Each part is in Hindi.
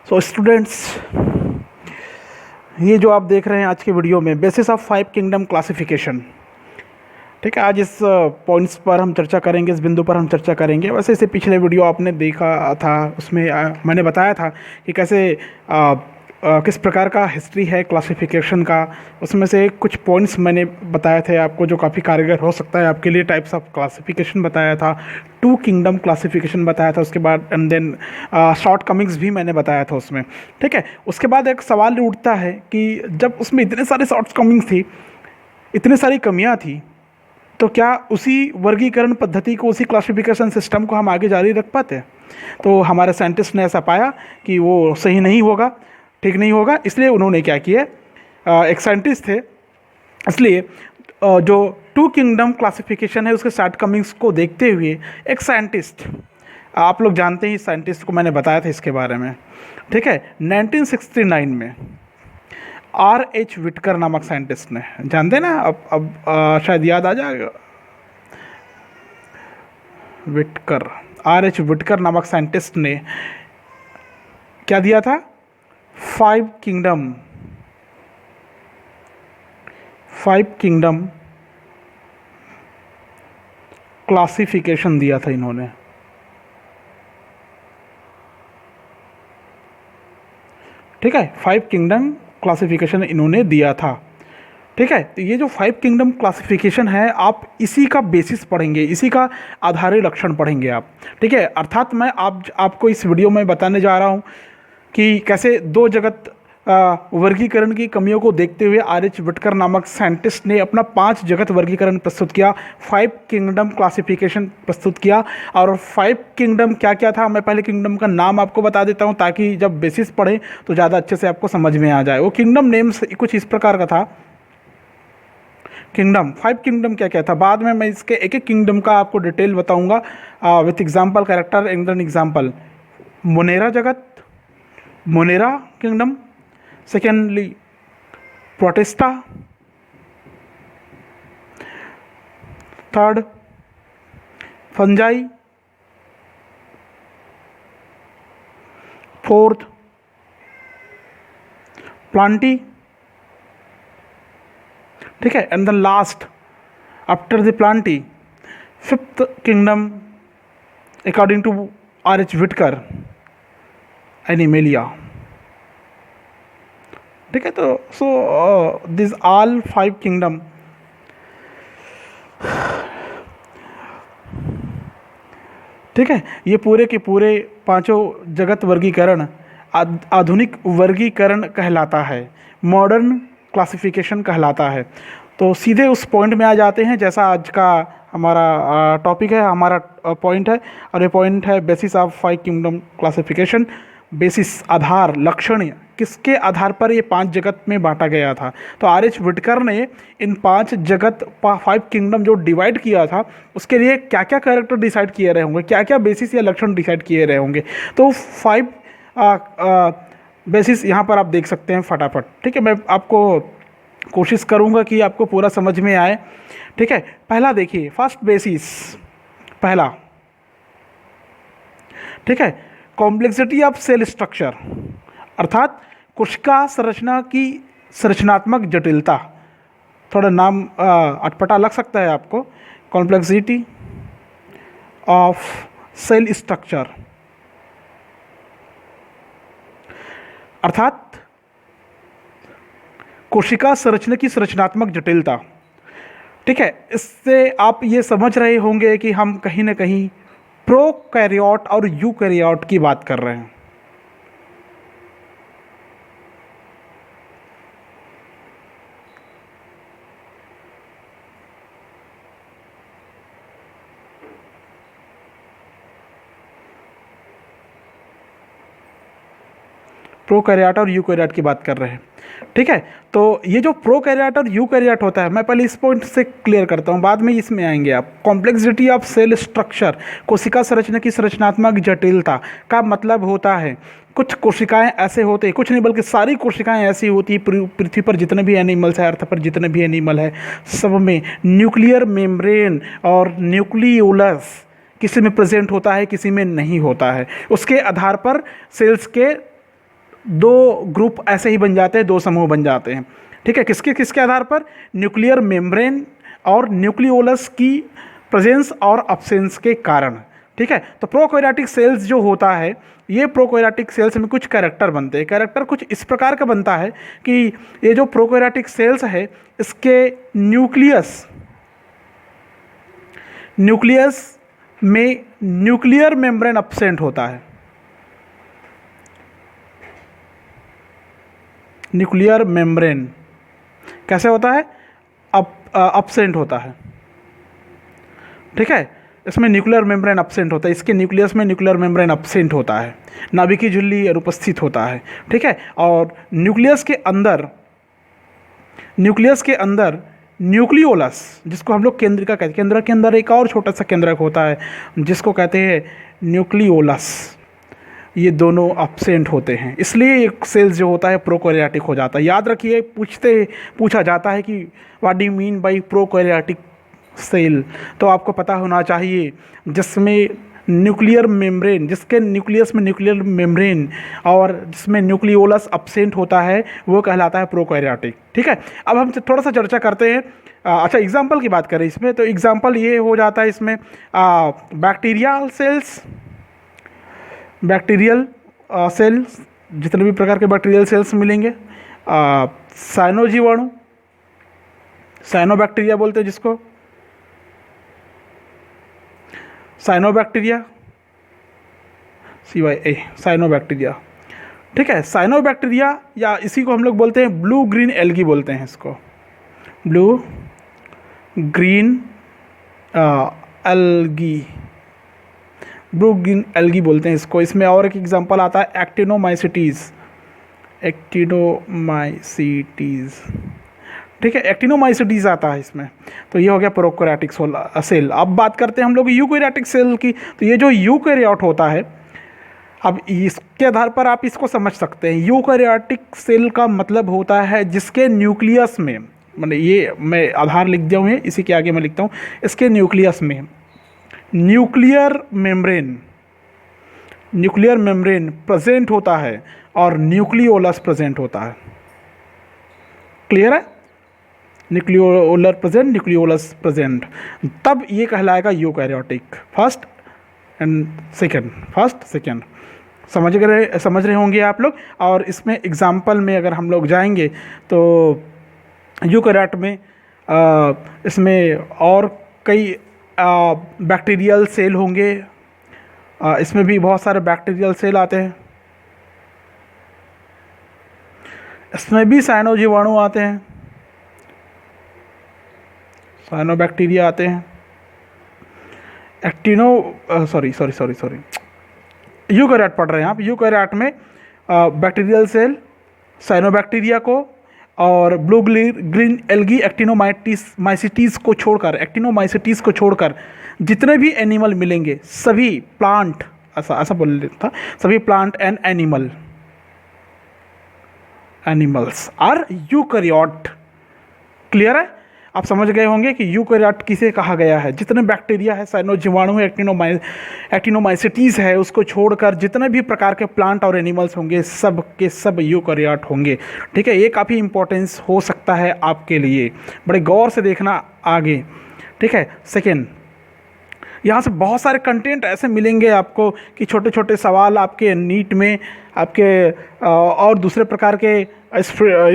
सो स्टूडेंट्स, ये जो आप देख रहे हैं आज के वीडियो में बेसिस ऑफ 5 किंगडम क्लासिफिकेशन, ठीक है। आज इस पॉइंट्स पर हम चर्चा करेंगे, इस बिंदु पर हम चर्चा करेंगे। वैसे इसे पिछले वीडियो आपने देखा था, उसमें मैंने बताया था कि कैसे किस प्रकार का हिस्ट्री है क्लासिफिकेशन का। उसमें से कुछ पॉइंट्स मैंने बताए थे आपको जो काफ़ी कारगर हो सकता है आपके लिए। टाइप्स ऑफ क्लासिफिकेशन बताया था, 2 किंगडम क्लासिफिकेशन बताया था, उसके बाद एंड देन शॉर्ट कमिंग्स भी मैंने बताया था उसमें, ठीक है। उसके बाद एक सवाल उठता है कि जब उसमें इतने सारे शॉर्ट कमिंग्स थी, इतनी सारी कमियाँ थी, तो क्या उसी वर्गीकरण पद्धति को, उसी क्लासिफिकेशन सिस्टम को हम आगे जारी रख पाते? तो हमारे साइंटिस्ट ने ऐसा पाया कि वो सही नहीं होगा, ठीक नहीं होगा। इसलिए उन्होंने क्या किया, एक साइंटिस्ट थे, इसलिए जो 2 किंगडम क्लासिफिकेशन है उसके शॉर्ट कमिंग्स को देखते हुए एक साइंटिस्ट, आप लोग जानते हैं इस साइंटिस्ट को, मैंने बताया था इसके बारे में, ठीक है। 1969 में R.H. विटकर नामक साइंटिस्ट ने, जानते ना, अब शायद याद आ जाएगा, विटकर, R.H. विटकर नामक साइंटिस्ट ने क्या दिया था, 5 किंगडम क्लासिफिकेशन दिया था इन्होंने, ठीक है। 5 किंगडम क्लासिफिकेशन इन्होंने दिया था, ठीक है। तो ये जो 5 किंगडम क्लासिफिकेशन है, आप इसी का बेसिस पढ़ेंगे, इसी का आधारी लक्षण पढ़ेंगे आप, ठीक है। अर्थात मैं आपको इस वीडियो में बताने जा रहा हूँ कि कैसे 2 जगत वर्गीकरण की कमियों को देखते हुए R.H. विटकर नामक साइंटिस्ट ने अपना 5 जगत वर्गीकरण प्रस्तुत किया, 5 किंगडम क्लासिफिकेशन प्रस्तुत किया। और 5 किंगडम क्या क्या था, मैं पहले किंगडम का नाम आपको बता देता हूँ ताकि जब बेसिस पढ़ें तो ज़्यादा अच्छे से आपको समझ में आ जाए। वो किंगडम नेम्स कुछ इस प्रकार का था। किंगडम, 5 किंगडम क्या क्या था, बाद में मैं इसके एक एक किंगडम का आपको डिटेल बताऊँगा with example, character and an example. Monera जगत, Monera kingdom. Secondly Protista. Third fungi. Fourth Plantae, ठीक है। And the last after the Plantae, 5th kingdom according to R.H. Whittaker, Animalia, ठीक है। तो सो दिस ऑल 5 किंगडम, ठीक है, ये पूरे के पूरे 5 जगत वर्गीकरण आधुनिक वर्गीकरण कहलाता है, मॉडर्न क्लासिफिकेशन कहलाता है। तो सीधे उस पॉइंट में आ जाते हैं, जैसा आज का हमारा टॉपिक है, हमारा पॉइंट है, और ये पॉइंट है basis of 5 kingdom classification. Basis, आधार, लक्षण, किसके आधार पर ये 5 जगत में बांटा गया था। तो R.H. विटकर ने इन 5 जगत, 5 किंगडम जो डिवाइड किया था, उसके लिए क्या क्या कैरेक्टर डिसाइड किए रहे होंगे, क्या क्या बेसिस या लक्षण डिसाइड किए रहे होंगे। तो 5 बेसिस यहाँ पर आप देख सकते हैं फटाफट, ठीक है। मैं आपको कोशिश करूँगा कि आपको पूरा समझ में आए, ठीक है। पहला देखिए, फर्स्ट बेसिस, पहला, ठीक है, कॉम्प्लेक्सिटी ऑफ सेल स्ट्रक्चर, अर्थात कोशिका संरचना की संरचनात्मक जटिलता। थोड़ा नाम अटपटा लग सकता है आपको, कॉम्प्लेक्सिटी ऑफ सेल स्ट्रक्चर, अर्थात कोशिका संरचना की संरचनात्मक जटिलता, ठीक है। इससे आप ये समझ रहे होंगे कि हम कहीं ना कहीं प्रोकैरियोट और यूकैरियोट की बात कर रहे हैं। प्रोकैरियोट और यूकैरियोट की बात कर रहे हैं, ठीक है। तो ये जो प्रोकैरियोट और यूकैरियोट होता है, मैं पहले इस पॉइंट से क्लियर करता हूँ, बाद में इसमें आएंगे आप। कॉम्प्लेक्सिटी ऑफ सेल स्ट्रक्चर, कोशिका संरचना की संरचनात्मक जटिलता का मतलब होता है कुछ कोशिकाएं ऐसे होते हैं, कुछ नहीं बल्कि सारी कोशिकाएं ऐसी होती है पृथ्वी पर जितने भी एनिमल्स है, अर्थ पर जितने भी एनिमल है, सब में न्यूक्लियर मेम्ब्रेन और न्यूक्लियोलस किसी में प्रेजेंट होता है, किसी में नहीं होता है। उसके आधार पर सेल्स के दो ग्रुप ऐसे ही बन जाते हैं, दो समूह बन जाते हैं। ठीक है, किसके किसके आधार पर? न्यूक्लियर मेम्ब्रेन और न्यूक्लियोलस की प्रेजेंस और अब्सेंस के कारण। ठीक है, तो प्रोकैरियोटिक सेल्स जो होता है, ये प्रोकैरियोटिक सेल्स में कुछ कैरेक्टर बनते हैं। कैरेक्टर कुछ इस प्रकार का बनता है कि ये जो प्रोकैरियोटिक सेल्स है, इसके न्यूक्लियस में न्यूक्लियर मेम्ब्रेन अब्सेंट होता है। न्यूक्लियर मेम्ब्रेन कैसे होता है? अब्सेंट होता है। ठीक है, इसमें न्यूक्लियर मेम्ब्रेन अब्सेंट होता है, इसके न्यूक्लियस में न्यूक्लियर मेम्ब्रेन अब्सेंट होता है, नाभिकीय झिल्ली अनुपस्थित होता है। ठीक है, और न्यूक्लियस के अंदर न्यूक्लियोलस, जिसको हम लोग केंद्रिका कहते हैं, केंद्रक के अंदर एक और छोटा सा केंद्रक होता है जिसको कहते हैं न्यूक्लियोलस, ये दोनों अब्सेंट होते हैं। इसलिए एक सेल्स जो होता है प्रोकैरियोटिक हो जाता है। याद रखिए, पूछा जाता है कि what do you mean by prokaryotic cell, तो आपको पता होना चाहिए जिसमें न्यूक्लियर मेम्ब्रेन, जिसके न्यूक्लियस में न्यूक्लियर मेम्ब्रेन और जिसमें न्यूक्लियोलस अब्सेंट होता है, वो कहलाता है प्रोकैरियोटिक। ठीक है, अब हम थोड़ा सा चर्चा करते हैं। अच्छा, एग्जाम्पल की बात करें इसमें, तो एग्जाम्पल ये हो जाता है इसमें बैक्टीरियल सेल्स, जितने भी प्रकार के बैक्टीरियल सेल्स मिलेंगे, साइनोजीवाणु, साइनोबैक्टीरिया बोलते हैं जिसको, साइनोबैक्टीरिया, साइनोबैक्टीरिया। ठीक है, साइनोबैक्टीरिया, या इसी को हम लोग बोलते हैं ब्लू ग्रीन एल्गी बोलते हैं इसको, ब्लू ग्रीन एल्गी बोलते हैं इसको। इसमें और एक एग्जांपल आता है एक्टिनोमाइसिटीज। ठीक है, एक्टिनोमाइसिटीज आता है इसमें। तो ये हो गया प्रोकैरियोटिक सेल। अब बात करते हैं हम लोग यूकैरियोटिक सेल की। तो ये जो यूकैरियोट होता है, अब इसके आधार पर आप इसको समझ सकते हैं। यूकैरियोटिक सेल का मतलब होता है जिसके न्यूक्लियस में, मतलब ये मैं आधार लिख दिया हूँ, इसी के आगे मैं लिखता हूँ, इसके न्यूक्लियस में न्यूक्लियर मेम्ब्रेन प्रेजेंट होता है और न्यूक्लियोलस प्रेजेंट होता है। क्लियर है? न्यूक्लियोलर प्रेजेंट, न्यूक्लियोलस प्रेजेंट, तब ये कहलाएगा यूकैरियोटिक। फर्स्ट सेकेंड समझ रहे होंगे आप लोग। और इसमें एग्जाम्पल में अगर हम लोग जाएंगे तो यूकैरियोट में इसमें और कई बैक्टीरियल सेल होंगे। इसमें भी बहुत सारे बैक्टीरियल सेल आते हैं, इसमें भी साइनोजीवाणु आते हैं, साइनोबैक्टीरिया आते हैं, यूकैरियोट पढ़ रहे हैं आप। यूकैरियोट में बैक्टीरियल सेल, साइनोबैक्टीरिया को और ब्लू ग्रीन एल्गी एक्टिनोमाइसिटीज को छोड़कर जितने भी एनिमल मिलेंगे, सभी प्लांट, ऐसा बोल था, सभी plant and animals are eukaryote. Clear है? आप समझ गए होंगे कि यूकैरियोट किसे कहा गया है। जितने बैक्टीरिया है, साइनोजीवाणु है, एक्टिनोमाइसिटीज है, उसको छोड़कर जितने भी प्रकार के प्लांट और एनिमल्स होंगे, सब के सब यूकैरियोट होंगे। ठीक है, ये काफ़ी इंपॉर्टेंस हो सकता है आपके लिए, बड़े गौर से देखना आगे। ठीक है, सेकेंड, यहाँ से बहुत सारे कंटेंट ऐसे मिलेंगे आपको कि छोटे छोटे सवाल आपके नीट में, आपके और दूसरे प्रकार के इस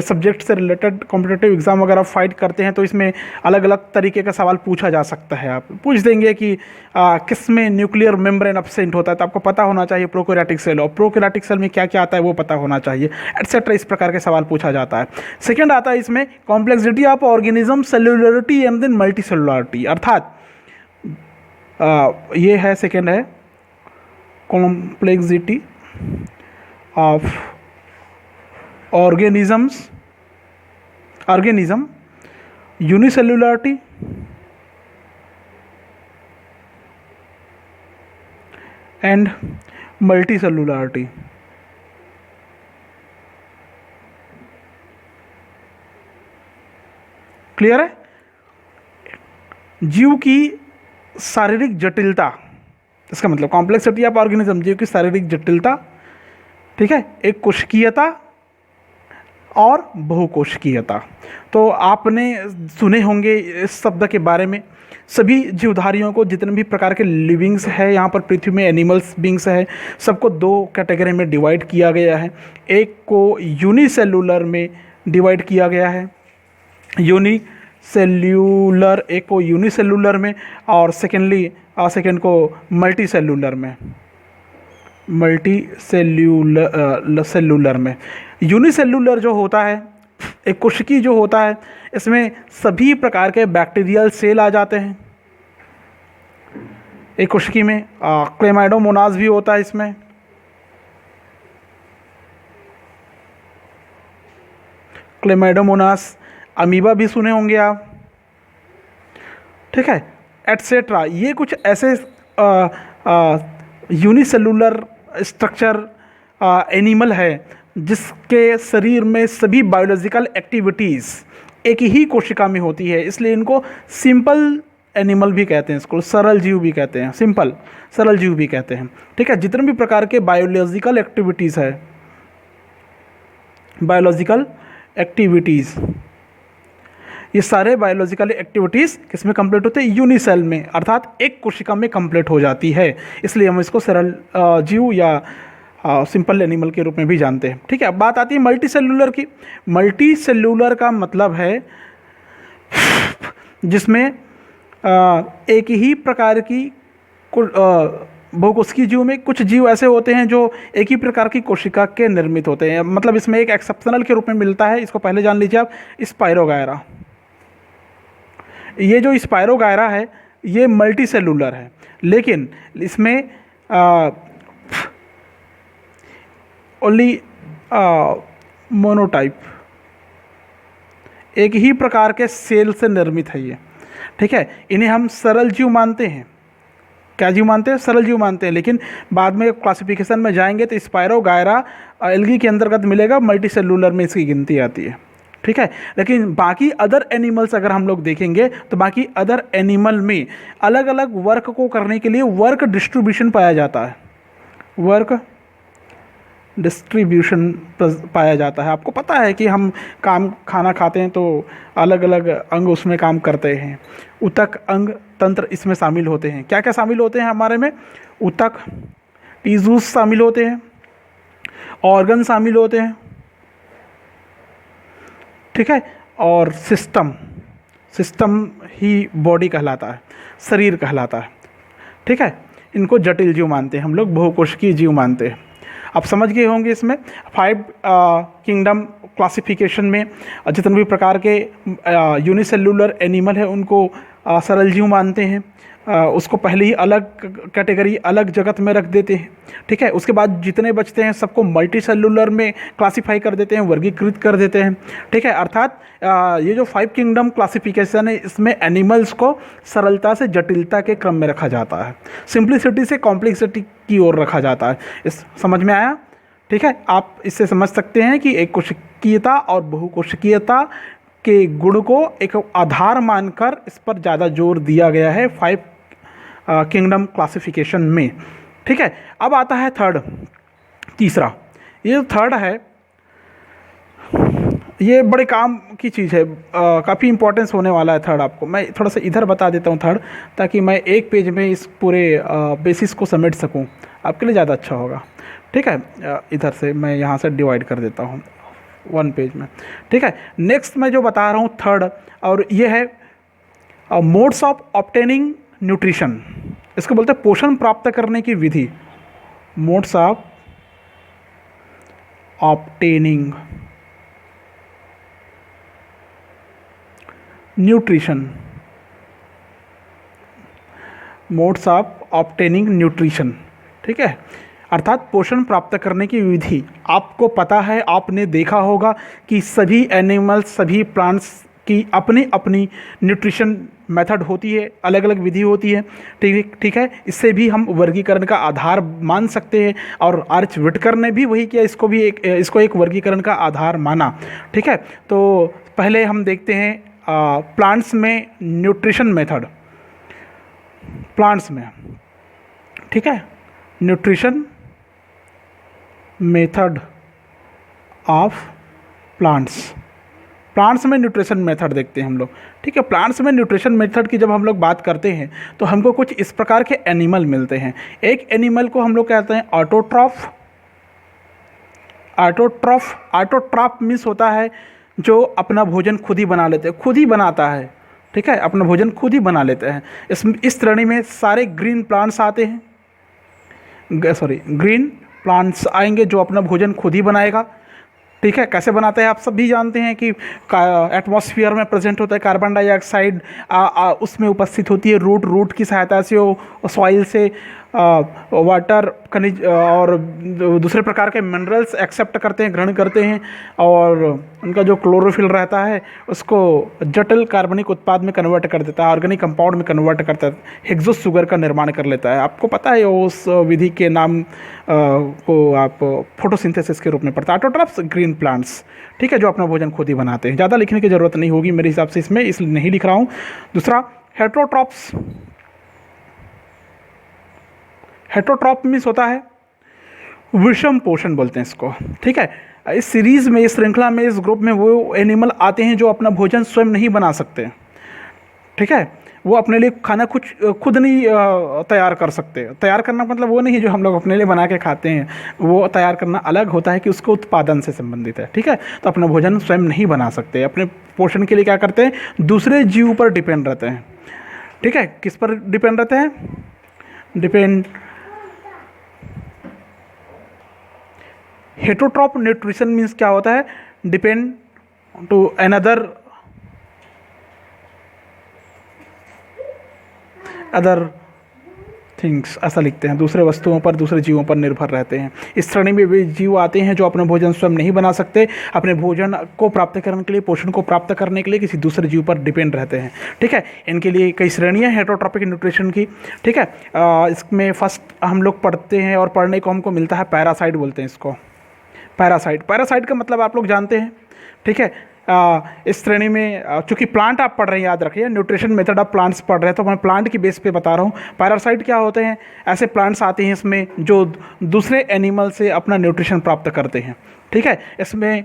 सब्जेक्ट से रिलेटेड कॉम्पिटिटिव एग्ज़ाम अगर आप फाइट करते हैं तो इसमें अलग अलग तरीके का सवाल पूछा जा सकता है। आप पूछ देंगे कि किस में न्यूक्लियर मेम्ब्रेन अब्सेंट होता है, तो आपको पता होना चाहिए प्रोकैरियोटिक सेल, और प्रोकैरियोटिक सेल में क्या क्या आता है वो पता होना चाहिए, एटसेट्रा। इस प्रकार के सवाल पूछा जाता है। सेकेंड आता है इसमें complexity of organism, cellularity and then multi cellularity, अर्थात ये है सेकेंड है complexity of organism, unicellularity and multi cellularity. Clear है? जीव की शारीरिक जटिलता इसका मतलब कॉम्प्लेक्सिटी ऑफ ऑर्गेनिज्म, जो कि शारीरिक जटिलता, ठीक है, एक कोशिकीयता और बहुकोशिकीयता। तो आपने सुने होंगे इस शब्द के बारे में। सभी जीवधारियों को, जितने भी प्रकार के लिविंग्स है यहाँ पर पृथ्वी में, एनिमल्स बींग्स है, सबको दो कैटेगरी में डिवाइड किया गया है। एक को यूनिसेलुलर में डिवाइड किया गया है, यूनिसेल्यूलर, एक को यूनिसेलुलर में, और सेकेंड को मल्टी सेलुलर में, सेलुलर में। यूनिसेलुलर जो होता है, एक कोशिकी जो होता है, इसमें सभी प्रकार के बैक्टीरियल सेल आ जाते हैं। एक कोशिकी में क्लेमाइडोमोनास भी होता है, इसमें क्लेमाइडोमोनास, अमीबा भी सुने होंगे आप, ठीक है, एटसेट्रा। ये कुछ ऐसे यूनिसेलुलर स्ट्रक्चर एनिमल है जिसके शरीर में सभी बायोलॉजिकल एक्टिविटीज़ एक ही कोशिका में होती है, इसलिए इनको सिंपल एनिमल भी कहते हैं, इसको सरल जीव भी कहते हैं, सिंपल सरल जीव भी कहते हैं, ठीक है। जितने भी प्रकार के बायोलॉजिकल एक्टिविटीज़ है, बायोलॉजिकल एक्टिविटीज़, ये सारे बायोलॉजिकल एक्टिविटीज़ किसमें कंप्लीट होते हैं? यूनिसेल में, अर्थात एक कोशिका में कंप्लीट हो जाती है, इसलिए हम इसको सरल जीव या सिंपल एनिमल के रूप में भी जानते हैं, ठीक है। अब बात आती है मल्टी सेलुलर की। मल्टी सेलुलर का मतलब है जिसमें एक ही प्रकार की बहुकोशिकीय जीव में कुछ जीव ऐसे होते हैं जो एक ही प्रकार की कोशिका के निर्मित होते हैं। मतलब इसमें एक एक्सेप्शनल के रूप में मिलता है, इसको पहले जान लीजिए आप, स्पाइरोगायरा। ये जो स्पाइरोगायरा है ये मल्टी सेलुलर है, लेकिन इसमें ओनली मोनोटाइप, एक ही प्रकार के सेल से निर्मित है ये, ठीक है। इन्हें हम सरल जीव मानते हैं। क्या जीव मानते हैं? सरल जीव मानते हैं। लेकिन बाद में क्लासिफिकेशन में जाएंगे तो स्पाइरोगायरा एल्गी के अंतर्गत मिलेगा, मल्टी सेलुलर में इसकी गिनती आती है, ठीक है। लेकिन बाकी अदर एनिमल्स अगर हम लोग देखेंगे तो बाकी अदर एनिमल में अलग अलग वर्क को करने के लिए वर्क डिस्ट्रीब्यूशन पाया जाता है, वर्क डिस्ट्रीब्यूशन पाया जाता है। आपको पता है कि हम खाना खाते हैं तो अलग अलग अंग उसमें काम करते हैं, ऊतक, अंग, तंत्र इसमें शामिल होते हैं। क्या क्या शामिल होते हैं हमारे में? ऊतक, टिश्यूज शामिल होते हैं, ऑर्गन शामिल होते हैं, ठीक है, और सिस्टम ही बॉडी कहलाता है, शरीर कहलाता है, ठीक है। इनको जटिल जीव मानते हैं हम लोग, बहुकोशिकीय जीव मानते हैं। आप समझ गए होंगे इसमें 5 किंगडम क्लासिफिकेशन में जितने भी प्रकार के यूनिसेलुलर एनिमल है उनको सरल जीव मानते हैं, उसको पहले ही अलग कैटेगरी, अलग जगत में रख देते हैं, ठीक है। उसके बाद जितने बचते हैं सबको मल्टी सेलुलर में क्लासिफाई कर देते हैं, वर्गीकृत कर देते हैं, ठीक है। अर्थात ये जो 5 किंगडम क्लासिफिकेशन है इसमें एनिमल्स को सरलता से जटिलता के क्रम में रखा जाता है, सिंप्लिसिटी से कॉम्प्लेक्सिटी की ओर रखा जाता है। इस समझ में आया? ठीक है। आप इससे समझ सकते हैं कि एक कोशिकीयता और बहुकोशिकीयता के गुण को एक आधार मानकर इस पर ज़्यादा जोर दिया गया है 5 किंगडम क्लासिफिकेशन में, ठीक है। अब आता है तीसरा। ये जो थर्ड है ये बड़े काम की चीज़ है, काफ़ी इंपॉर्टेंस होने वाला है थर्ड। आपको मैं थोड़ा सा इधर बता देता हूँ थर्ड, ताकि मैं एक पेज में इस पूरे बेसिस को समेट सकूँ, आपके लिए ज़्यादा अच्छा होगा, ठीक है। इधर से मैं यहाँ से डिवाइड कर देता हूँ 1 पेज में, ठीक है। नेक्स्ट मैं जो बता रहा हूँ थर्ड, और ये है मोड्स ऑफ ऑब्टेनिंग न्यूट्रिशन। इसको बोलते हैं पोषण प्राप्त करने की विधि, modes of obtaining nutrition, modes of obtaining nutrition, ठीक है। अर्थात पोषण प्राप्त करने की विधि। आपको पता है, आपने देखा होगा कि सभी एनिमल्स, सभी प्लांट्स की अपनी अपनी न्यूट्रिशन मेथड होती है, अलग अलग विधि होती है, ठीक है। इससे भी हम वर्गीकरण का आधार मान सकते हैं, और आर्च विटकर ने भी वही किया, इसको एक वर्गीकरण का आधार माना, ठीक है। तो पहले हम देखते हैं प्लांट्स में न्यूट्रिशन मेथड। ठीक है, nutrition method of plants. Plants में न्यूट्रिशन मेथड देखते हैं हम लोग। ठीक है, प्लांट्स में न्यूट्रिशन मेथड की जब हम लोग बात करते हैं तो हमको कुछ इस प्रकार के एनिमल मिलते हैं। एक एनिमल को हम लोग कहते हैं ऑटोट्रॉफ। ऑटोट्रॉफ मीन्स होता है जो अपना भोजन खुद ही बना लेते हैं, खुद ही बनाता है। ठीक है, अपना भोजन खुद ही बना लेते हैं। इस श्रेणी में सारे ग्रीन प्लांट्स आते हैं, ग्रीन प्लांट्स आएंगे जो अपना भोजन खुद ही बनाएगा। ठीक है, कैसे बनाते हैं आप सब भी जानते हैं कि एटमॉस्फेयर में प्रेजेंट होता है कार्बन डाइऑक्साइड, उसमें उपस्थित होती है रूट की सहायता से, वो सॉइल से वाटर, खनिज और दूसरे प्रकार के मिनरल्स एक्सेप्ट करते हैं, ग्रहण करते हैं, और उनका जो क्लोरोफिल रहता है उसको जटिल कार्बनिक उत्पाद में कन्वर्ट कर देता है, ऑर्गेनिक कंपाउंड में कन्वर्ट करता है, हेक्सोस शुगर का निर्माण कर लेता है। आपको पता है उस विधि के नाम को आप फोटोसिंथेसिस के रूप में पढ़ते हैं। ऑटोट्रॉफ्स ग्रीन प्लांट्स, ठीक है, जो अपना भोजन खुद ही बनाते हैं। ज़्यादा लिखने की ज़रूरत नहीं होगी मेरे हिसाब से इसमें, इसलिए नहीं लिख रहा हूँ। दूसरा हेटरोट्रॉफ्स। हेटरोट्रॉफ मीन्स होता है विषम पोषण बोलते हैं इसको। ठीक है, इस सीरीज़ में, इस श्रृंखला में, इस ग्रुप में वो एनिमल आते हैं जो अपना भोजन स्वयं नहीं बना सकते। ठीक है, वो अपने लिए खाना खुद नहीं तैयार कर सकते। तैयार करना मतलब वो नहीं जो हम लोग अपने लिए बना के खाते हैं, वो तैयार करना अलग होता है कि उसको उत्पादन से संबंधित है। ठीक है, तो अपना भोजन स्वयं नहीं बना सकते, अपने पोषण के लिए क्या करते हैं, दूसरे जीव पर डिपेंड रहते हैं। ठीक है, किस पर डिपेंड रहते हैं, डिपेंड। हेटरोट्रॉफ न्यूट्रिशन मीन्स क्या होता है, डिपेंड टू अदर थिंग्स, ऐसा लिखते हैं, दूसरे वस्तुओं पर, दूसरे जीवों पर निर्भर रहते हैं। इस श्रेणी में वे जीव आते हैं जो अपना भोजन स्वयं नहीं बना सकते, अपने भोजन को प्राप्त करने के लिए, पोषण को प्राप्त करने के लिए किसी दूसरे जीव पर डिपेंड रहते हैं। ठीक है, इनके लिए कई श्रेणियां हैं हेटरोट्रॉफिक न्यूट्रिशन की। ठीक है, इसमें फर्स्ट हम लोग पढ़ते हैं और पढ़ने को हमको मिलता है पैरासाइट बोलते हैं इसको। पैरासाइट का मतलब आप लोग जानते हैं। ठीक है, इस श्रेणी में चूंकि प्लांट आप पढ़ रहे हैं, याद रखिए, न्यूट्रिशन मेथड ऑफ प्लांट्स पढ़ रहे हैं, तो मैं प्लांट की बेस पे बता रहा हूँ। पैरासाइट क्या होते हैं, ऐसे प्लांट्स आते हैं इसमें जो दूसरे एनिमल से अपना न्यूट्रिशन प्राप्त करते हैं। ठीक है, इसमें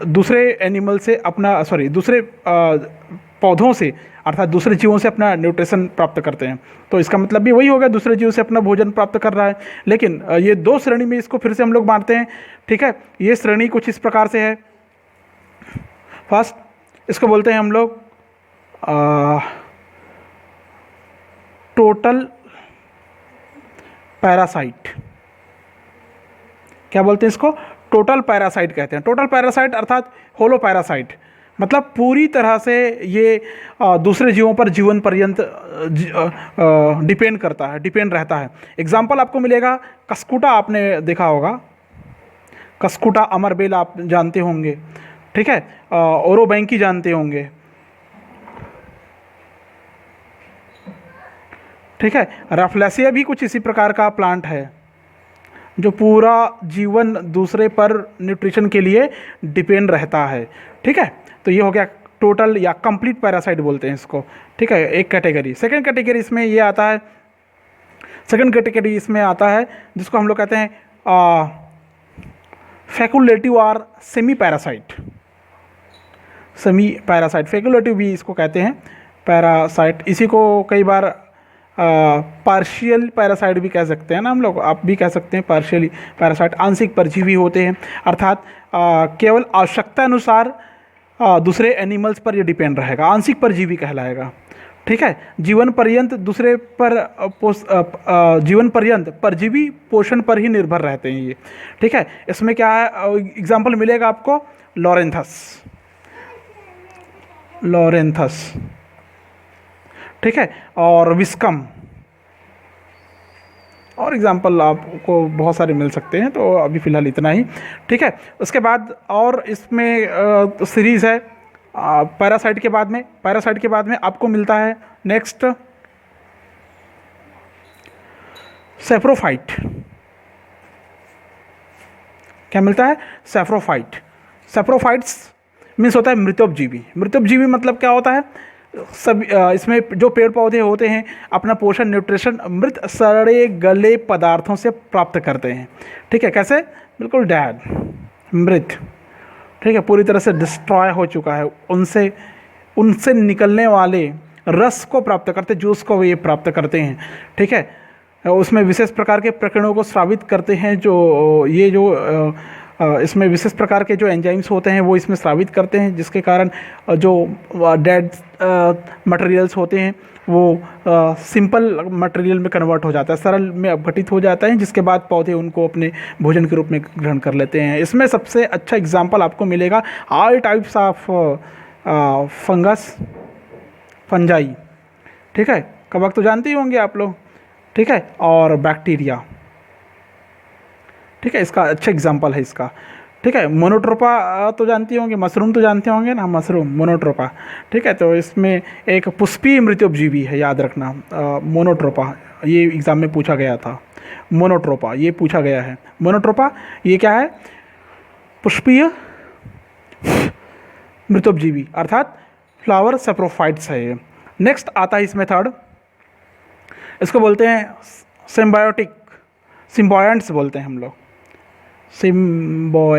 दूसरे एनिमल से अपना दूसरे पौधों से अर्थात दूसरे जीवों से अपना न्यूट्रिशन प्राप्त करते हैं। तो इसका मतलब भी वही होगा, दूसरे जीव से अपना भोजन प्राप्त कर रहा है। लेकिन ये दो श्रेणी में इसको फिर से हम लोग बांटते हैं। ठीक है, ये श्रेणी कुछ इस प्रकार से है। फर्स्ट इसको बोलते हैं हम लोग टोटल पैरासाइट। क्या बोलते हैं इसको, टोटल पैरासाइट कहते हैं। टोटल पैरासाइट अर्थात होलो पैरासाइट, मतलब पूरी तरह से ये दूसरे जीवों पर जीवन पर्यंत डिपेंड करता है, डिपेंड रहता है। एग्जाम्पल आपको मिलेगा, कस्कुटा आपने देखा होगा, कस्कुटा अमरबेल आप जानते होंगे। ठीक है, ओरोबैंकी जानते होंगे। ठीक है, रफलेसिया भी कुछ इसी प्रकार का प्लांट है जो पूरा जीवन दूसरे पर न्यूट्रिशन के लिए डिपेंड रहता है। ठीक है, तो ये हो गया टोटल या कंप्लीट पैरासाइट बोलते हैं इसको। ठीक है, एक कैटेगरी। सेकंड कैटेगरी इसमें ये आता है, सेकंड कैटेगरी इसमें आता है जिसको हम लोग कहते हैं फैकुलेटिव और सेमी पैरासाइट। सेमी पैरासाइट, फैकुलेटिव भी इसको कहते हैं पैरासाइट। इसी को कई बार पार्शियल पैरासाइट भी कह सकते हैं ना हम लोग, आप भी कह सकते हैं पार्शियली पैरासाइट। आंशिक परजीवी होते हैं, अर्थात केवल आवश्यकता अनुसार दूसरे एनिमल्स पर ये डिपेंड रहेगा, आंशिक परजीवी कहलाएगा। ठीक है, जीवन पर्यंत दूसरे पर जीवन पर्यंत परजीवी पोषण पर ही निर्भर रहते हैं ये। ठीक है, इसमें क्या है, एग्जाम्पल मिलेगा आपको, लॉरेंथस। ठीक है, और विस्कम, और एग्जाम्पल आपको बहुत सारे मिल सकते हैं, तो अभी फ़िलहाल इतना ही। ठीक है, उसके बाद और इसमें सीरीज़ है पैरासाइट के बाद में आपको मिलता है नेक्स्ट सेप्रोफाइट। क्या मिलता है, सेप्रोफाइट्स मीन्स होता है मृतोपजीवी। मृतोपजीवी मतलब क्या होता है, सब इसमें जो पेड़ पौधे होते हैं अपना पोषण न्यूट्रिशन मृत सड़े गले पदार्थों से प्राप्त करते हैं। ठीक है, कैसे? बिल्कुल डेड, मृत। ठीक है, पूरी तरह से डिस्ट्रॉय हो चुका है, उनसे उनसे निकलने वाले रस को प्राप्त करते, जूस को ये प्राप्त करते हैं। ठीक है, उसमें विशेष प्रकार के प्रकीर्णों को स्रावित करते हैं, जो ये जो इसमें विशेष प्रकार के जो एंजाइम्स होते हैं वो इसमें स्रावित करते हैं, जिसके कारण जो डेड मटेरियल्स होते हैं वो सिंपल मटेरियल में कन्वर्ट हो जाता है, सरल में अपघटित हो जाता है, जिसके बाद पौधे उनको अपने भोजन के रूप में ग्रहण कर लेते हैं। इसमें सबसे अच्छा एग्जाम्पल आपको मिलेगा all types of fungus, fungi. ठीक है, कवक तो जानते ही होंगे आप लोग। ठीक है, और बैक्टीरिया। ठीक है, इसका अच्छा एग्जाम्पल है इसका। ठीक है, मोनोट्रोपा तो जानते होंगे, मशरूम तो जानते होंगे ना, मशरूम मोनोट्रोपा। ठीक है, तो इसमें एक पुष्पीय मृतोपजीवी है, याद रखना। मोनोट्रोपा ये एग्ज़ाम में पूछा गया था, मोनोट्रोपा ये पूछा गया है। मोनोट्रोपा ये क्या है? पुष्पीय मृतोपजीवी अर्थात फ्लावर सेप्रोफाइट्स है ये। नेक्स्ट आता है इसमें थर्ड, इसको बोलते हैं सिम्बायोटिक, सिम्बायंट्स बोलते हैं हम लोग, सिम्बायंट्स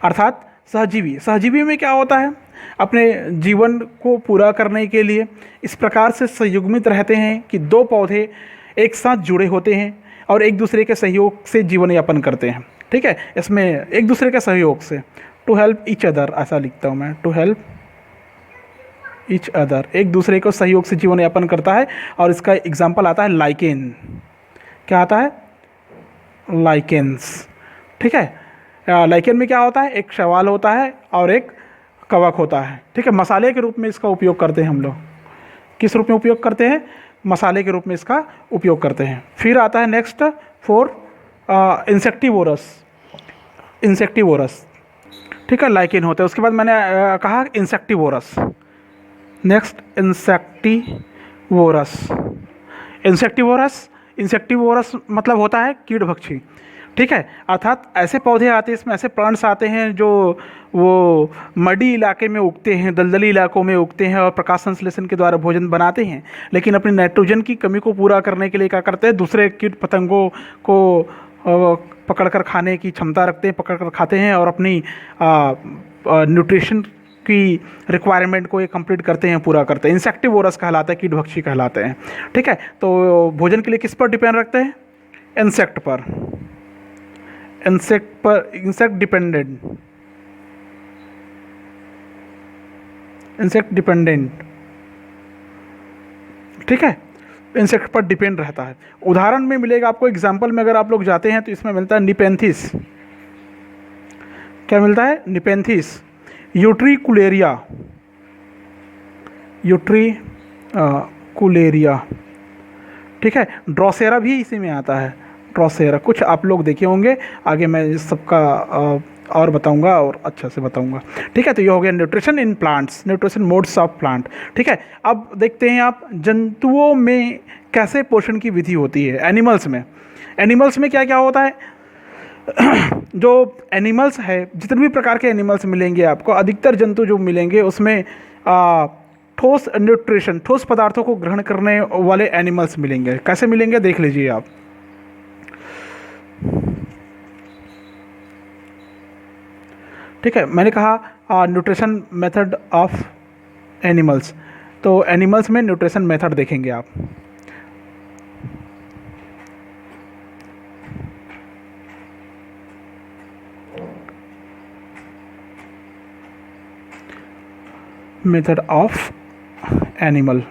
अर्थात सहजीवी। सहजीवी में क्या होता है? अपने जीवन को पूरा करने के लिए इस प्रकार से संयुग्मित रहते हैं कि दो पौधे एक साथ जुड़े होते हैं और एक दूसरे के सहयोग से जीवन यापन करते हैं। ठीक है, इसमें एक दूसरे के सहयोग से, टू हेल्प ईच अदर ऐसा लिखता हूँ मैं, टू हेल्प ईच अदर, एक दूसरे को सहयोग से जीवन यापन करता है। और इसका एग्जाम्पल आता है लाइकेन। क्या आता है? लाइकेन्स। ठीक है, लाइकेन में क्या होता है? एक शैवाल होता है और एक कवक होता है। ठीक है, मसाले के रूप में इसका उपयोग करते हैं हम लोग। किस रूप में उपयोग करते हैं? मसाले के रूप में इसका उपयोग करते हैं। फिर आता है नेक्स्ट फोर इंसेक्टिवोरस, इंसेक्टिवोरस। ठीक है, लाइकेन होता है। उसके बाद मैंने कहा insectivorous. Next insectivorous, insectivorous, insectivorous मतलब होता है कीड़भक्षी। ठीक है, अर्थात ऐसे पौधे आते हैं, इसमें ऐसे प्लांट्स आते हैं जो वो मडी इलाके में उगते हैं, दलदली इलाकों में उगते हैं और प्रकाश संश्लेषण के द्वारा भोजन बनाते हैं, लेकिन अपनी नाइट्रोजन की कमी को पूरा करने के लिए क्या करते हैं? दूसरे कीट पतंगों को पकड़कर खाने की क्षमता रखते हैं, पकड़कर खाते हैं और अपनी न्यूट्रिशन की रिक्वायरमेंट को ये कंप्लीट करते हैं, पूरा करते हैं। इंसेक्टिवोरस कहलाता है, कीटभक्षी कहलाते हैं। ठीक है, तो भोजन के लिए किस पर डिपेंड रखते हैं? इंसेक्ट पर, इंसेक्ट पर, इंसेक्ट डिपेंडेंट, इंसेक्ट डिपेंडेंट। ठीक है, इंसेक्ट पर डिपेंड रहता है। उदाहरण में मिलेगा आपको, एग्जाम्पल में अगर आप लोग जाते हैं तो इसमें मिलता है निपेंथिस। क्या मिलता है? Nepenthes, utricularia, utricularia. ठीक है, ड्रोसेरा भी इसी में आता है, ड्रोसेरा। कुछ आप लोग देखे होंगे, आगे मैं इस सबका और बताऊंगा और अच्छा से बताऊंगा। ठीक है, तो ये हो गया nutrition in plants, nutrition modes of plant. ठीक है, अब देखते हैं आप जंतुओं में कैसे पोषण की विधि होती है। एनिमल्स में, एनिमल्स में क्या क्या होता है? जो एनिमल्स है, जितने भी प्रकार के एनिमल्स मिलेंगे आपको, अधिकतर जंतु जो मिलेंगे उसमें ठोस न्यूट्रिशन, ठोस पदार्थों को ग्रहण करने वाले एनिमल्स मिलेंगे। कैसे मिलेंगे देख लीजिए आप। ठीक है, मैंने कहा न्यूट्रिशन मेथड ऑफ एनिमल्स, तो एनिमल्स में न्यूट्रिशन मेथड देखेंगे आप। Method of animal,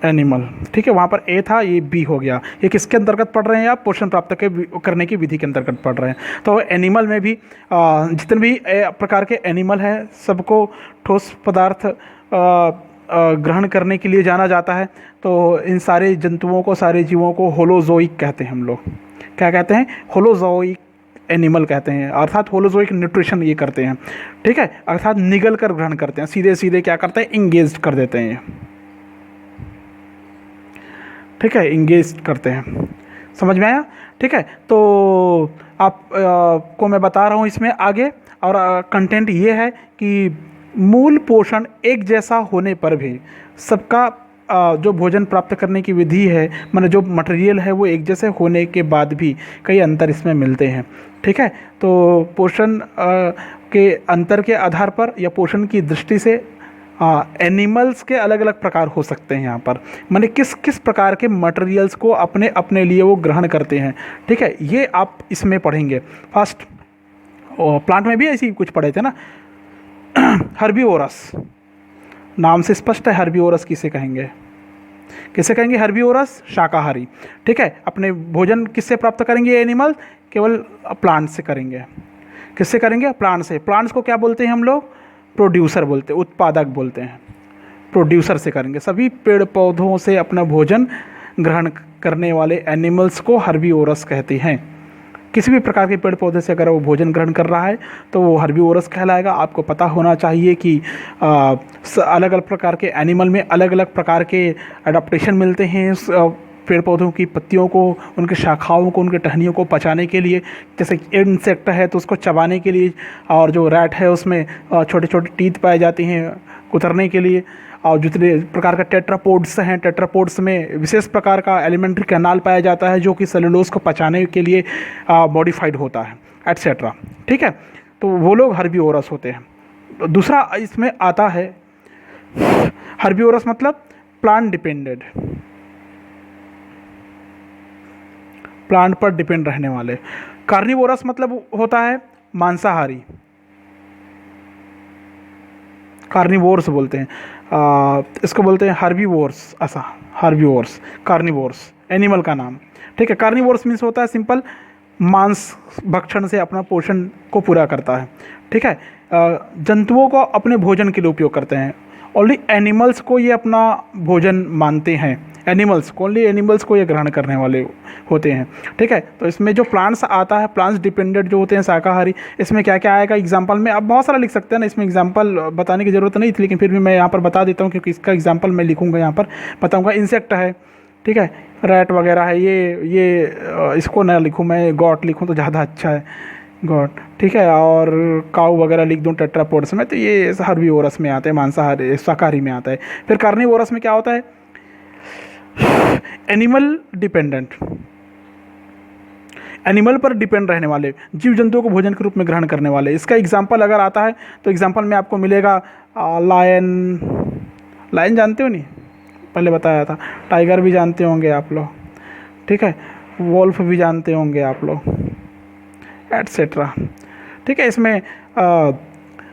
animal. ठीक है, वहाँ पर ए था, ये बी हो गया। ये किसके अंतर्गत पढ़ रहे हैं आप? पोषण प्राप्त करने की विधि के अंतर्गत पढ़ रहे हैं। तो एनिमल में भी जितने भी प्रकार के एनिमल हैं सबको ठोस पदार्थ ग्रहण करने के लिए जाना जाता है। तो इन सारे जंतुओं को, सारे जीवों को होलोजोइक कहते हैं हम लोग। क्या कहते हैं? होलोजोइक एनिमल कहते हैं, अर्थात होलोजोइक न्यूट्रिशन ये करते हैं। ठीक है, अर्थात निगल कर ग्रहण करते हैं, सीधे सीधे क्या करते हैं? इंगेज कर देते हैं। ठीक है, इंगेज करते हैं। समझ में आया? ठीक है, तो आप को मैं बता रहा हूँ इसमें आगे, और कंटेंट ये है कि मूल पोषण एक जैसा होने पर भी सबका जो भोजन प्राप्त करने की विधि है, माने जो मटेरियल है, वो एक जैसे होने के बाद भी कई अंतर इसमें मिलते हैं। ठीक है, तो पोषण के अंतर के आधार पर या पोषण की दृष्टि से एनिमल्स के अलग अलग प्रकार हो सकते हैं यहाँ पर, माने किस किस प्रकार के मटेरियल्स को अपने अपने लिए वो ग्रहण करते हैं। ठीक है, ये आप इसमें पढ़ेंगे। फर्स्ट प्लांट में भी ऐसी कुछ पढ़े थे ना, हर्बीवोरस, नाम से स्पष्ट है हर्बीवोरस किसे कहेंगे, किसे कहेंगे? हर्बीवोरस, शाकाहारी। ठीक है, अपने भोजन किससे प्राप्त करेंगे एनिमल? केवल प्लांट से करेंगे। किससे करेंगे? प्लांट से। प्लांट्स को क्या बोलते हैं हम लोग? प्रोड्यूसर बोलते हैं, उत्पादक बोलते हैं। प्रोड्यूसर से करेंगे। सभी पेड़ पौधों से अपना भोजन ग्रहण करने वाले एनिमल्स को हर्बीवोरस कहते हैं। किसी भी प्रकार के पेड़ पौधे से अगर वो भोजन ग्रहण कर रहा है तो वो हर्बीवोरस कहलाएगा। आपको पता होना चाहिए कि अलग अलग प्रकार के एनिमल में अलग अलग प्रकार के एडाप्टेशन मिलते हैं पेड़ पौधों की पत्तियों को, उनके शाखाओं को, उनके टहनियों को पचाने के लिए। जैसे इंसेक्ट है तो उसको चबाने के लिए, और जो रैट है उसमें छोटे छोटे टीथ पाए जाती हैं उतरने के लिए। और जितने प्रकार का टेट्रापोड्स हैं, टेट्रापोड्स में विशेष प्रकार का एलिमेंट्री कैनाल पाया जाता है जो कि सेलुलोज को पचाने के लिए मॉडिफाइड होता है, एटसेट्रा। ठीक है, तो वो लोग हर्बीवोरस होते हैं। दूसरा इसमें आता है हर्बीवोरस मतलब प्लांट डिपेंडेड, प्लांट पर डिपेंड रहने वाले। कार्निवोरस मतलब होता है मांसाहारी, कार्निवोर्स बोलते हैं। इसको बोलते हैं हर्बीवोर्स, ऐसा हर्बीवोर्स, कार्निवोर्स एनिमल का नाम। ठीक है, कार्निवोर्स मीन्स होता है सिंपल मांस भक्षण से अपना पोषण को पूरा करता है। ठीक है, जंतुओं को अपने भोजन के लिए उपयोग करते हैं। ओनली एनिमल्स को ये अपना भोजन मानते हैं, एनिमल्स को, ओनली एनिमल्स को ये ग्रहण करने वाले होते हैं। ठीक है, तो इसमें जो प्लांट्स आता है, प्लांट्स डिपेंडेंट जो होते हैं शाकाहारी, इसमें क्या क्या आएगा एग्जांपल में? आप बहुत सारा लिख सकते हैं ना, इसमें एग्जांपल बताने की ज़रूरत नहीं थी, लेकिन फिर भी मैं यहाँ पर बता देता हूँ क्योंकि इसका एग्जांपल मैं लिखूँगा यहाँ पर, बताऊँगा। इंसेक्ट है, ठीक है, रैट वगैरह है, ये इसको ना लिखूँ मैं, गॉट लिखूँ तो ज़्यादा अच्छा है, गॉट। ठीक है, और काऊ वगैरह लिख दूँ टेट्रापोड्स में, तो ये हर्बीवोरस में आते हैं, मांसाहारी शाकाहारी में आता है। फिर कार्निवोरस में क्या होता है? एनिमल डिपेंडेंट, एनिमल पर डिपेंड रहने वाले, जीव जंतुओं को भोजन के रूप में ग्रहण करने वाले। इसका एग्जांपल अगर आता है तो एग्जांपल में आपको मिलेगा लायन, लायन जानते हो नहीं, पहले बताया था। टाइगर भी जानते होंगे आप लोग, ठीक है, वोल्फ भी जानते होंगे आप लोग, एटसेट्रा। ठीक है, इसमें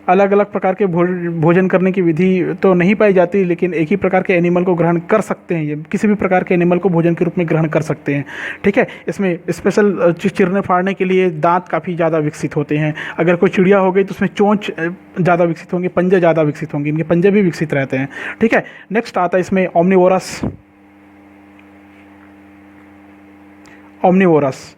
अलग अलग प्रकार के भोजन करने की विधि तो नहीं पाई जाती, लेकिन एक ही प्रकार के एनिमल को ग्रहण कर सकते हैं। ये किसी भी प्रकार के एनिमल को भोजन के रूप में ग्रहण कर सकते हैं। ठीक है, इसमें स्पेशल चिरने फाड़ने के लिए दांत काफ़ी ज़्यादा विकसित होते हैं। अगर कोई चिड़िया हो गई तो उसमें चोंच ज़्यादा विकसित होंगे, पंजे ज़्यादा विकसित होंगे, इनके पंजे भी विकसित रहते हैं। ठीक है, नेक्स्ट आता है इसमें ओमनीवोरस। ओमनीवोरस,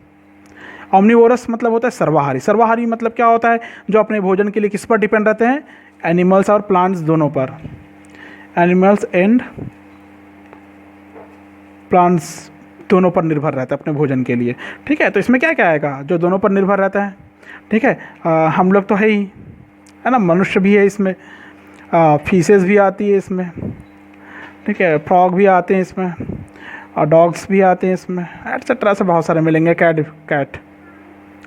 ओमनीवोरस मतलब होता है सर्वाहारी। सर्वाहारी मतलब क्या होता है? जो अपने भोजन के लिए किस पर डिपेंड रहते हैं? एनिमल्स और प्लांट्स दोनों पर, एनिमल्स एंड प्लांट्स दोनों पर निर्भर रहता है अपने भोजन के लिए। ठीक है, तो इसमें क्या क्या आएगा जो दोनों पर निर्भर रहता है? ठीक है, हम लोग तो है ही, है ना, मनुष्य भी है इसमें, फीसेस भी आती है इसमें, ठीक है, फ्रॉग भी आते हैं इसमें, और डॉग्स भी आते हैं इसमें, एटसेट्रा से बहुत सारे मिलेंगे, कैट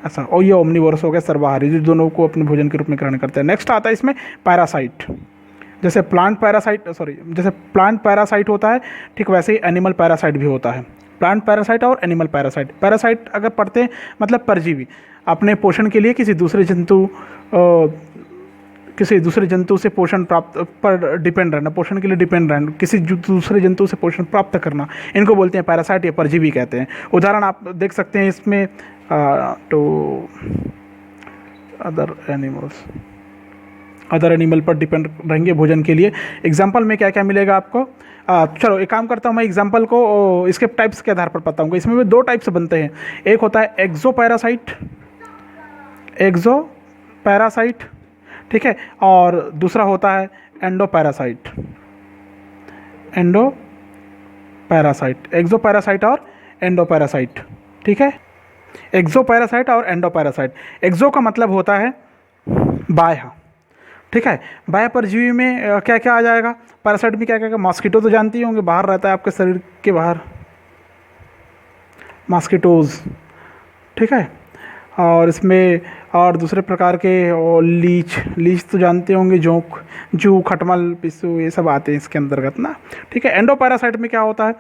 ऐसा। और ये ओमनीवोरस हो गया सर्वाहारी, जो दोनों को अपने भोजन के रूप में ग्रहण करते हैं। नेक्स्ट आता है इसमें पैरासाइट। जैसे प्लांट पैरासाइट होता है, ठीक वैसे ही एनिमल पैरासाइट भी होता है। प्लांट पैरासाइट और एनिमल पैरासाइट। पैरासाइट अगर पढ़ते हैं मतलब परजीवी, अपने पोषण के लिए किसी दूसरे जंतु से पोषण प्राप्त पर डिपेंड रहना, पोषण के लिए डिपेंड रहना, किसी दूसरे जंतु से पोषण प्राप्त करना, इनको बोलते हैं पैरासाइट या परजीवी कहते हैं। उदाहरण आप देख सकते हैं इसमें, टू अदर एनिमल पर डिपेंड रहेंगे भोजन के लिए। एग्जाम्पल में क्या क्या मिलेगा आपको? चलो एक काम करता हूँ, मैं एग्जाम्पल को इसके टाइप्स के आधार पर बताऊँगा। इसमें भी दो टाइप्स बनते हैं, एक होता है एक्सोपैरासाइट, ठीक है, और दूसरा होता है एंडोपैरासाइट। एक्सोपैरासाइट और एंडोपैरासाइट, ठीक है, एक्सोपैरासाइट और एंडोपैरासाइट। एक्सो का मतलब होता है बाह्य, ठीक है। बाह्य परजीवी में क्या क्या आ जाएगा, पैरासाइट में क्या क्या, मॉस्किटो तो जानती ही होंगे, बाहर रहता है आपके शरीर के बाहर, मॉस्किटोज, ठीक है। और इसमें और दूसरे प्रकार के, और लीच, लीच तो जानते होंगे, जोंक, जू, खटमल, पिस्सू, ये सब आते हैं इसके अंतर्गत ना, ठीक है। एंडोपैरासाइट में क्या होता है,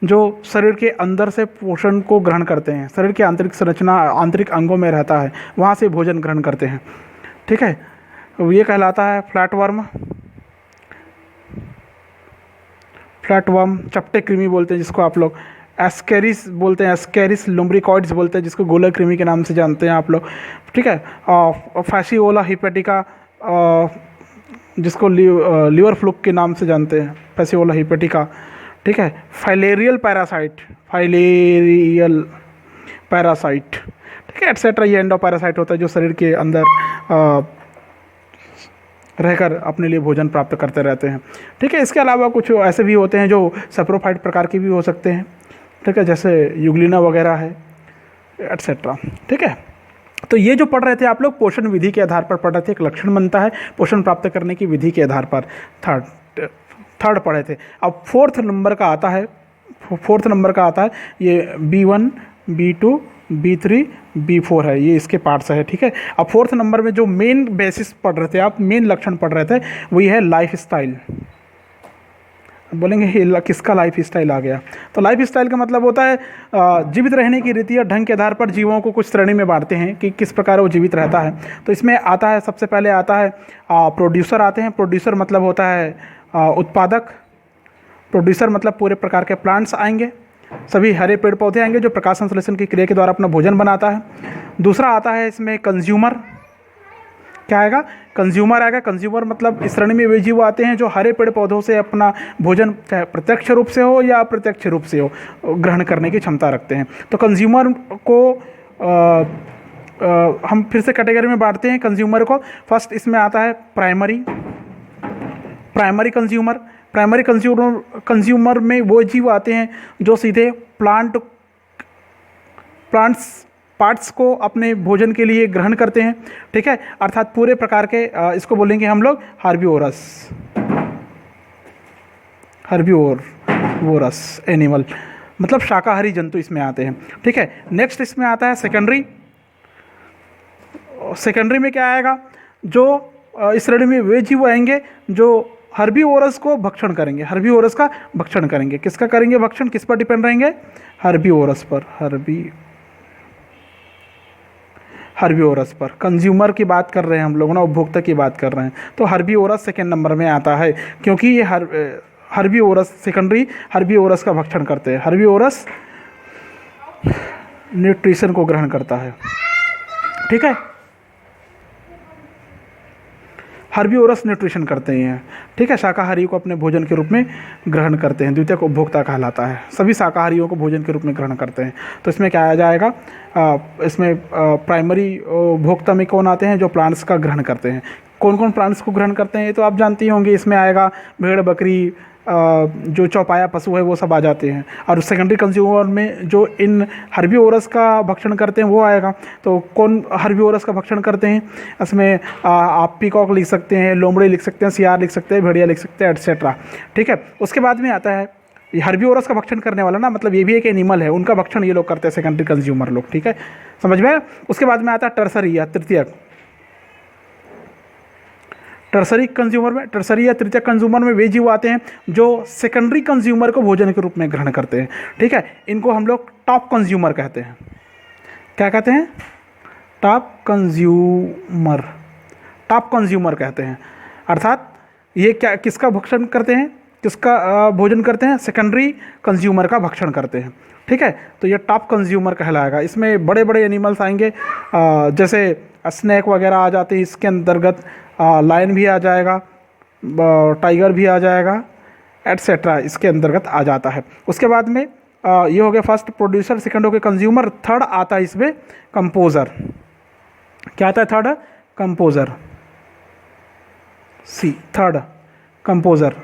जो शरीर के अंदर से पोषण को ग्रहण करते हैं, शरीर की आंतरिक संरचना, आंतरिक अंगों में रहता है, वहाँ से भोजन ग्रहण करते हैं, ठीक है। ये कहलाता है फ्लैटवर्म, फ्लैटवर्म, चपटे कृमि बोलते हैं जिसको आप लोग, एस्केरिस बोलते हैं, एस्केरिस लुम्ब्रिकॉइड्स बोलते हैं जिसको गोला कृमि के नाम से जानते हैं आप लोग, ठीक है। फैसिओला हिपेटिका, जिसको लीवर फ्लूक के नाम से जानते हैं, फैसिओला हिपेटिका, ठीक है। फाइलेरियल पैरासाइट, फाइलेरियल पैरासाइट, ठीक है, एटसेट्रा। ये एंडोपैरासाइट होता है जो शरीर के अंदर रहकर अपने लिए भोजन प्राप्त करते रहते हैं, ठीक है। इसके अलावा कुछ ऐसे भी होते हैं जो सेप्रोफाइट प्रकार के भी हो सकते हैं, ठीक है, जैसे यूग्लिना वगैरह है, एटसेट्रा, ठीक है। तो ये जो पढ़ रहे थे आप लोग पोषण विधि के आधार पर पढ़ रहे थे, एक लक्षण बनता है पोषण प्राप्त करने की विधि के आधार पर, थर्ड पढ़े थे। अब फोर्थ नंबर का आता है ये B1, B2, B3, B4 है, ये इसके पार्ट्स है, ठीक है। अब फोर्थ नंबर में जो मेन बेसिस पढ़ रहे थे आप, मेन लक्षण पढ़ रहे थे, वही है लाइफ स्टाइल। बोलेंगे ये किसका लाइफ स्टाइल आ गया, तो लाइफ स्टाइल का मतलब होता है जीवित रहने की रीति और ढंग के आधार पर जीवों को कुछ श्रेणी में बांटते हैं कि किस प्रकार वो जीवित रहता है। तो इसमें आता है, सबसे पहले आता है प्रोड्यूसर आते हैं। प्रोड्यूसर मतलब होता है उत्पादक। प्रोड्यूसर मतलब पूरे प्रकार के प्लांट्स आएंगे, सभी हरे पेड़ पौधे आएंगे जो प्रकाश संश्लेषण की क्रिया के द्वारा अपना भोजन बनाता है। दूसरा आता है इसमें कंज्यूमर, क्या आएगा, कंज्यूमर आएगा। कंज्यूमर मतलब इस श्रेणी में वे जीव आते हैं जो हरे पेड़ पौधों से अपना भोजन प्रत्यक्ष रूप से हो या अप्रत्यक्ष रूप से हो ग्रहण करने की क्षमता रखते हैं। तो कंज्यूमर को हम फिर से कैटेगरी में बांटते हैं कंज्यूमर को। फर्स्ट इसमें आता है प्राइमरी कंज्यूमर। प्राइमरी कंज्यूमर में वो जीव आते हैं जो सीधे प्लांट्स पार्ट्स को अपने भोजन के लिए ग्रहण करते हैं, ठीक है, अर्थात पूरे प्रकार के इसको बोलेंगे हम लोग हर्बीवोरस एनिमल, मतलब शाकाहारी जंतु इसमें आते हैं, ठीक है। नेक्स्ट इसमें आता है सेकेंडरी। सेकेंडरी में क्या आएगा, जो इस श्रेणी में वे जीव आएंगे जो हर्बीवोरस को भक्षण करेंगे, हर्बीवोरस का भक्षण करेंगे। किसका करेंगे भक्षण, किस पर डिपेंड रहेंगे, हर्बीवोरस पर, हर्बीवोरस पर। कंज्यूमर की बात कर रहे हैं हम लोग ना, उपभोक्ता की बात कर रहे हैं, तो हर्बीवोरस सेकेंड नंबर में आता है क्योंकि ये हर्बीवोरस सेकेंडरी हर्बीवोरस का भक्षण करते हैं। हर्बीवोरस न्यूट्रिशन को ग्रहण करता है, ठीक है, हर्बीवोरस न्यूट्रिशन करते हैं, ठीक है, शाकाहारी को अपने भोजन के रूप में ग्रहण करते हैं, द्वितीयक उपभोक्ता कहलाता है, सभी शाकाहारियों को भोजन के रूप में ग्रहण करते हैं। तो इसमें क्या आ जाएगा, इसमें प्राइमरी उपभोक्ता में कौन आते हैं, जो प्लांट्स का ग्रहण करते हैं। कौन कौन प्लांट्स को ग्रहण करते हैं ये तो आप जानती होंगे, इसमें आएगा भेड़ बकरी, जो चौपाया पशु है वो सब आ जाते हैं। और सेकेंडरी कंज्यूमर में जो इन हर्बीवोरस का भक्षण करते हैं वो आएगा। तो कौन हर्बीवोरस का भक्षण करते हैं, इसमें आप पीकॉक लिख सकते हैं, लोमड़ी लिख सकते हैं, सियार लिख सकते हैं, भेड़िया लिख सकते हैं, एटसेट्रा, ठीक है। उसके बाद में आता है ये हर्बीवोरस का भक्षण करने वाला ना, मतलब ये भी एक एनिमल है, उनका भक्षण ये लोग करते हैं सेकेंडरी कंज्यूमर लोग, ठीक है, समझ में। उसके बाद में आता है टर्सरी या तृतीयक। टर्सरी या तृतीयक कंज्यूमर में वे जीव आते हैं जो सेकेंडरी कंज्यूमर को भोजन के रूप में ग्रहण करते हैं, ठीक है। इनको हम लोग टॉप कंज्यूमर कहते हैं। क्या कहते हैं, टॉप कंज्यूमर कहते हैं। अर्थात ये क्या, किसका भक्षण करते हैं, किसका भोजन करते हैं, सेकेंडरी कंज्यूमर का भक्षण करते हैं, ठीक है। तो ये टॉप कंज्यूमर कहलाएगा। इसमें बड़े बड़े एनिमल्स आएंगे, जैसे स्नैक वगैरह आ जाते हैं इसके अंतर्गत, लायन भी आ जाएगा, टाइगर भी आ जाएगा, एटसेट्रा इसके अंतर्गत आ जाता है। उसके बाद में ये हो गया फर्स्ट प्रोड्यूसर, सेकंड हो गया कंज्यूमर, थर्ड आता है इसमें कंपोजर। क्या आता है थर्ड, कंपोजर, सी थर्ड कंपोजर,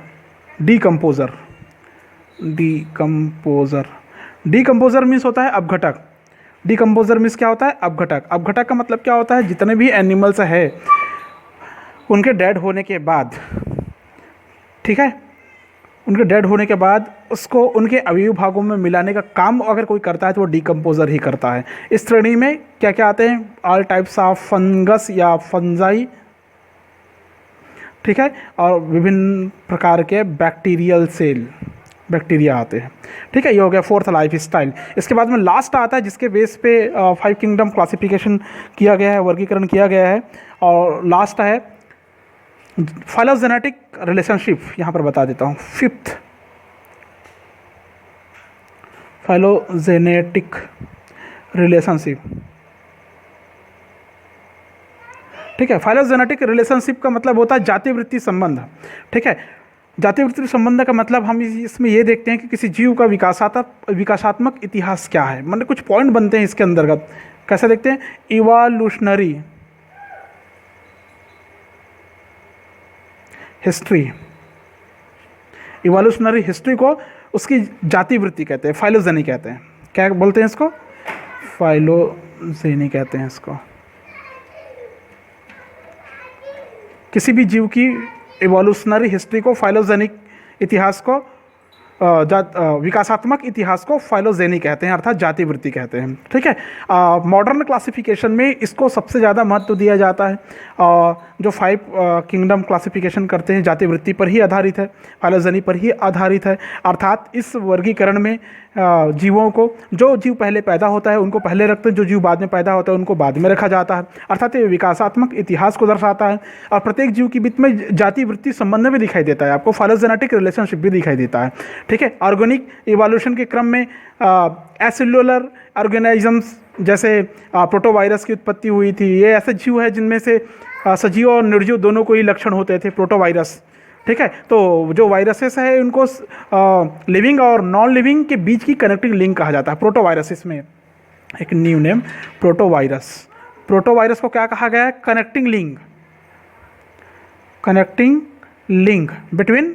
डीकम्पोजर मीन्स होता है अपघटक। डीकम्पोजर मीन्स क्या होता है, अपघटक। अपघटक का मतलब क्या होता है, जितने भी एनिमल्स है उनके डेड होने के बाद, ठीक है, उनके डेड होने के बाद उसको उनके अवयव भागों में मिलाने का काम अगर कोई करता है तो वो डिकम्पोज़र ही करता है। इस श्रेणी में क्या क्या आते हैं? ऑल टाइप्स ऑफ फंगस या फंजाई, ठीक है, और विभिन्न प्रकार के बैक्टीरियल सेल, बैक्टीरिया आते हैं, ठीक है। ये हो गया फोर्थ लाइफ स्टाइल। इसके बाद में लास्ट आता है जिसके बेस पे 5 किंगडम क्लासिफिकेशन किया गया है, वर्गीकरण किया गया है, और लास्ट है फाइलोजेनेटिक रिलेशनशिप। यहाँ पर बता देता हूँ, फिफ्थ फाइलोजेनेटिक रिलेशनशिप, ठीक है। फाइलोजेनेटिक रिलेशनशिप का मतलब होता है जातिवृत्ति संबंध, ठीक है। जातिवृत्ति संबंध का मतलब हम इसमें ये देखते हैं कि किसी जीव का विकासात्मक इतिहास क्या है, मतलब कुछ पॉइंट बनते हैं इसके अंतर्गत। कैसे देखते हैं? इवोल्यूशनरी हिस्ट्री, इवोल्यूशनरी हिस्ट्री को उसकी जातिवृत्ति कहते हैं, फाइलोजेनी कहते हैं। क्या बोलते हैं इसको? फाइलोजेनी कहते हैं इसको। किसी भी जीव की इवोल्यूशनरी हिस्ट्री को, फाइलोजेनिक इतिहास को, विकासात्मक इतिहास को फाइलोजेनी कहते हैं, अर्थात जातिवृत्ति कहते हैं, ठीक है। मॉडर्न क्लासिफिकेशन में इसको सबसे ज़्यादा महत्व दिया जाता है। जो 5 किंगडम क्लासिफिकेशन करते हैं जातिवृत्ति पर ही आधारित है, फाइलोजेनी पर ही आधारित है। अर्थात इस वर्गीकरण में जीवों को, जो जीव पहले पैदा होता है उनको पहले रखते हैं, जो जीव बाद में पैदा होता है उनको बाद में रखा जाता है। अर्थात ये विकासात्मक इतिहास को दर्शाता है, और प्रत्येक जीव के बीच में जातिवृत्ति संबंध भी दिखाई देता है, आपको फाइलोजेनेटिक रिलेशनशिप भी दिखाई देता है, ठीक है। ऑर्गेनिक इवोल्यूशन के क्रम में एसेलुलर ऑर्गेनिजम्स जैसे प्रोटोवायरस की उत्पत्ति हुई थी। ये ऐसे जीव है जिनमें से सजीव और निर्जीव दोनों को ही लक्षण होते थे, प्रोटोवायरस, ठीक है। तो जो वायरसेस है उनको लिविंग और नॉन लिविंग के बीच की कनेक्टिंग लिंक कहा जाता है, प्रोटोवायरस। इसमें एक न्यू नेम प्रोटोवायरस। प्रोटोवायरस को क्या कहा गया है? Connecting link, connecting link between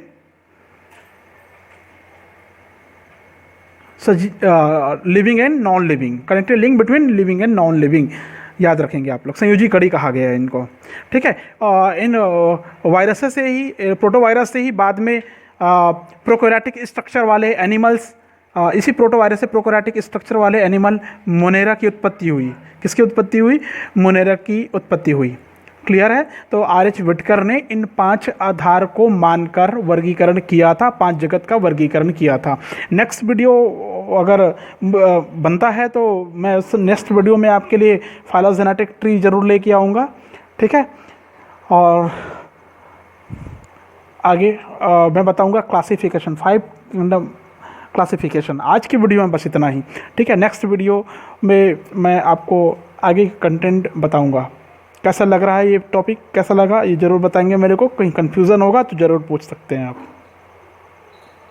living and non living, connecting link between living and non living, याद रखेंगे आप लोग। संयोजी कड़ी कहा गया है इनको, ठीक है। इन वायरसेस से ही, प्रोटोवायरस से ही बाद में प्रोकैरियोटिक स्ट्रक्चर वाले एनिमल्स, इसी प्रोटोवायरस से प्रोकैरियोटिक स्ट्रक्चर वाले एनिमल मोनेरा की उत्पत्ति हुई। किसकी उत्पत्ति हुई? मोनेरा की उत्पत्ति हुई। क्लियर है? तो आर.एच. विटकर ने इन 5 आधार को मानकर वर्गीकरण किया था, 5 जगत का वर्गीकरण किया था। नेक्स्ट वीडियो अगर बनता है तो मैं उस नेक्स्ट वीडियो में आपके लिए फाइलोजेनेटिक ट्री जरूर लेके आऊँगा, ठीक है। और आगे मैं बताऊँगा क्लासिफिकेशन, 5 किंगडम क्लासिफिकेशन। आज की वीडियो में बस इतना ही, ठीक है। नेक्स्ट वीडियो में मैं आपको आगे कंटेंट बताऊँगा। कैसा लग रहा है ये टॉपिक, कैसा लगा ये ज़रूर बताएंगे मेरे को। कहीं कन्फ्यूज़न होगा तो ज़रूर पूछ सकते हैं आप।